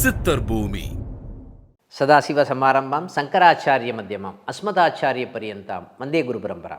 சித்தர் பூமி. சதாசிவசமாரம்பாம் சங்கராச்சாரிய மத்தியமாம் அஸ்மதாச்சாரிய பரியந்தாம் வந்தே குரு பரம்பரா.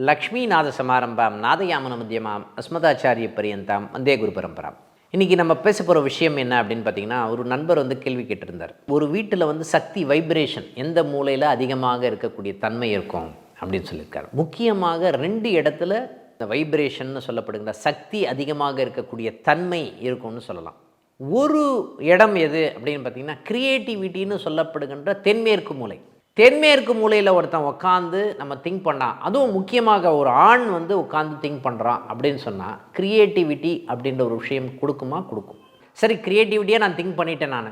லக்ஷ்மிநாத சமாரம்பாம் நாதயாமன மத்தியமாம் அஸ்மதாச்சாரிய பரியந்தாம் வந்தே குரு பரம்பரா. இன்றைக்கி நம்ம பேச போகிற விஷயம் என்ன அப்படின்னு பார்த்தீங்கன்னா, ஒரு நண்பர் கேள்வி கேட்டிருந்தார். ஒரு வீட்டில் சக்தி வைப்ரேஷன் எந்த மூலையில் அதிகமாக இருக்கக்கூடிய தன்மை இருக்கும் அப்படின்னு சொல்லியிருக்காரு. முக்கியமாக 2 இடத்துல இந்த வைப்ரேஷன் சொல்லப்படுகிற சக்தி அதிகமாக இருக்கக்கூடிய தன்மை இருக்கும்னு சொல்லலாம். ஒரு இடம் எது அப்படின்னு பார்த்தீங்கன்னா, கிரியேட்டிவிட்டின்னு சொல்லப்படுகின்ற தென்மேற்கு மூலை. தென்மேற்கு மூலையில் ஒருத்தன் உட்காந்து நம்ம திங்க் பண்ணால், அதுவும் முக்கியமாக ஒரு ஆண் உட்காந்து திங்க் பண்ணுறான் அப்படின்னு சொன்னால், கிரியேட்டிவிட்டி அப்படின்ற ஒரு விஷயம் கொடுக்கும். சரி, கிரியேட்டிவிட்டியாக நான் திங்க் பண்ணிட்டேன் நான்.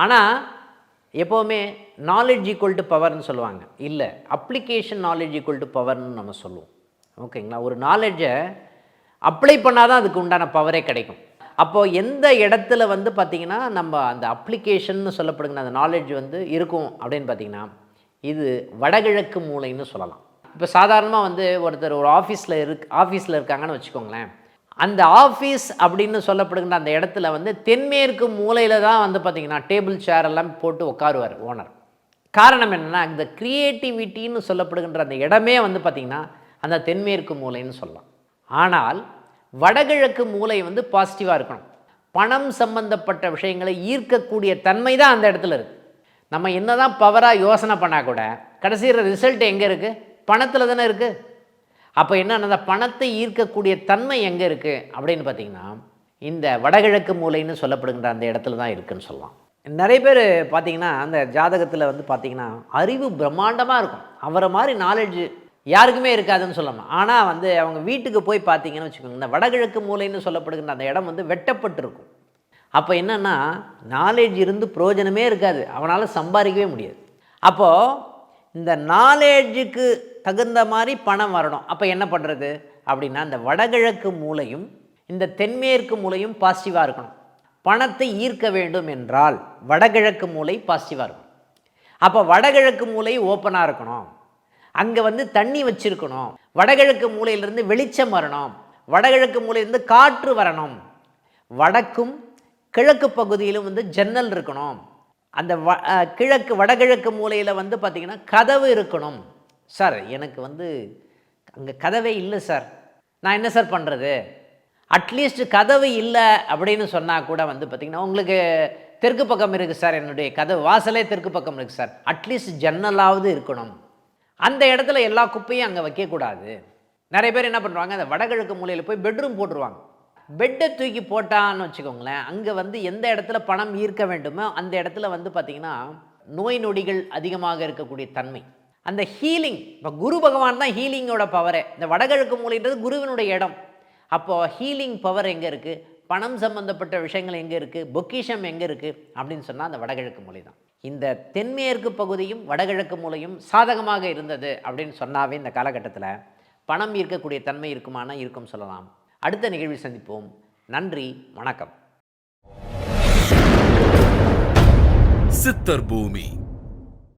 ஆனால் எப்போவுமே நாலேஜ் ஈக்குவல் டு பவர்னு சொல்லுவாங்க. இல்லை, அப்ளிகேஷன் நாலேஜ் ஈக்குவல் டு பவர்னு நம்ம சொல்லுவோம். ஓகேங்களா? ஒரு நாலேஜை அப்ளை பண்ணால் தான் அதுக்கு உண்டான பவரே கிடைக்கும். அப்போது எந்த இடத்துல பார்த்திங்கன்னா நம்ம அந்த அப்ளிகேஷன்னு சொல்லப்படுகிற அந்த நாலேஜ் இருக்கும் அப்படின்னு பார்த்திங்கன்னா, இது வடகிழக்கு மூலைன்னு சொல்லலாம். இப்போ சாதாரணமாக ஒருத்தர் ஒரு ஆஃபீஸில் இருக்காங்கன்னு வச்சுக்கோங்களேன். அந்த ஆஃபீஸ் அப்படின்னு சொல்லப்படுகிற அந்த இடத்துல தென்மேற்கு மூலையில் தான் பார்த்திங்கன்னா டேபிள் சேர் எல்லாம் போட்டு உட்காருவார் ஓனர். காரணம் என்னென்னா, இந்த க்ரியேட்டிவிட்டின்னு சொல்லப்படுகின்ற அந்த இடமே பார்த்திங்கன்னா அந்த தென்மேற்கு மூலைன்னு சொல்லலாம். ஆனால் வடகிழக்கு மூலை பாசிட்டிவாக இருக்கணும். பணம் சம்பந்தப்பட்ட விஷயங்களை ஈர்க்கக்கூடிய தன்மை தான் அந்த இடத்துல இருக்குது. நம்ம என்ன தான் பவராக யோசனை பண்ணால் கூட கடைசியில் ரிசல்ட் எங்கே இருக்குது? பணத்தில் தானே இருக்குது. அப்போ என்ன, அந்த பணத்தை ஈர்க்கக்கூடிய தன்மை எங்கே இருக்குது அப்படின்னு பார்த்திங்கன்னா, இந்த வடகிழக்கு மூலைன்னு சொல்லப்படுகின்ற அந்த இடத்துல தான் இருக்குதுன்னு சொல்லலாம். நிறைய பேர் பார்த்திங்கன்னா அந்த ஜாதகத்தில் பார்த்திங்கன்னா அறிவு பிரம்மாண்டமாக இருக்கும். அவரை மாதிரி நாலேஜ் யாருக்குமே இருக்காதுன்னு சொல்லலாம். ஆனால் அவங்க வீட்டுக்கு போய் பார்த்தீங்கன்னு வச்சுக்கோங்க, இந்த வடகிழக்கு மூலைன்னு சொல்லப்படுகிற அந்த இடம் வெட்டப்பட்டிருக்கும். அப்போ என்னென்னா, நாலேஜ் இருந்து பிரயோஜனமே இருக்காது, அவனால் சம்பாதிக்கவே முடியாது. அப்போது இந்த நாலேஜுக்கு தகுந்த மாதிரி பணம் வரணும். அப்போ என்ன பண்ணுறது அப்படின்னா, இந்த வடகிழக்கு மூலையும் இந்த தென்மேற்கு மூலையும் பாசிட்டிவாக இருக்கணும். பணத்தை ஈர்க்க வேண்டும் என்றால் வடகிழக்கு மூலை பாசிட்டிவாக இருக்கணும். அப்போ வடகிழக்கு மூலை ஓப்பனாக இருக்கணும். அங்கே தண்ணி வச்சிருக்கணும். வடகிழக்கு மூலையிலிருந்து வெளிச்சம் வரணும். வடகிழக்கு மூலையிலிருந்து காற்று வரணும். வடக்கும் கிழக்கு பகுதியிலும் ஜன்னல் இருக்கணும். அந்த வடகிழக்கு மூலையில் பார்த்திங்கன்னா கதவு இருக்கணும். சார், எனக்கு அங்கே கதவே இல்லை சார், நான் என்ன சார் பண்ணுறது? அட்லீஸ்ட் கதவு இல்லை அப்படின்னு சொன்னால் கூட பார்த்திங்கன்னா, உங்களுக்கு தெற்கு பக்கம் இருக்குது சார், என்னுடைய கதவு வாசலே தெற்கு பக்கம் இருக்குது சார், அட்லீஸ்ட் ஜன்னலாவது இருக்கணும். அந்த இடத்துல எல்லா குப்பையும் அங்கே வைக்கக்கூடாது. நிறைய பேர் என்ன பண்ணுவாங்க, அந்த வடகிழக்கு மூலையில் போய் பெட்ரூம் போட்டுருவாங்க. பெட்டை தூக்கி போட்டான்னு வச்சுக்கோங்களேன், அங்கே எந்த இடத்துல பணம் ஈர்க்க வேண்டுமோ அந்த இடத்துல பார்த்திங்கன்னா நோய் நொடிகள் அதிகமாக இருக்கக்கூடிய தன்மை. அந்த ஹீலிங், இப்போ குரு பகவான் தான் ஹீலிங்கோட பவரே. இந்த வடகிழக்கு மூலைன்றது குருவினுடைய இடம். அப்போது ஹீலிங் பவர் எங்கே இருக்குது, பணம் சம்பந்தப்பட்ட விஷயங்கள் எங்கே இருக்குது, பொக்கிஷம் எங்கே இருக்குது அப்படின்னு சொன்னால் அந்த வடகிழக்கு மூலை தான். இந்த தென்மேற்கு பகுதியும் வடகிழக்கு மூலையும் சாதகமாக இருந்தது அப்படின்னு சொன்னாவே இந்த காலகட்டத்தில் பணம் ஈர்க்கக்கூடிய தன்மை இருக்குமானா இருக்கும் சொல்லலாம். அடுத்த நிகழ்வில் சந்திப்போம். நன்றி, வணக்கம். சித்தர் பூமி.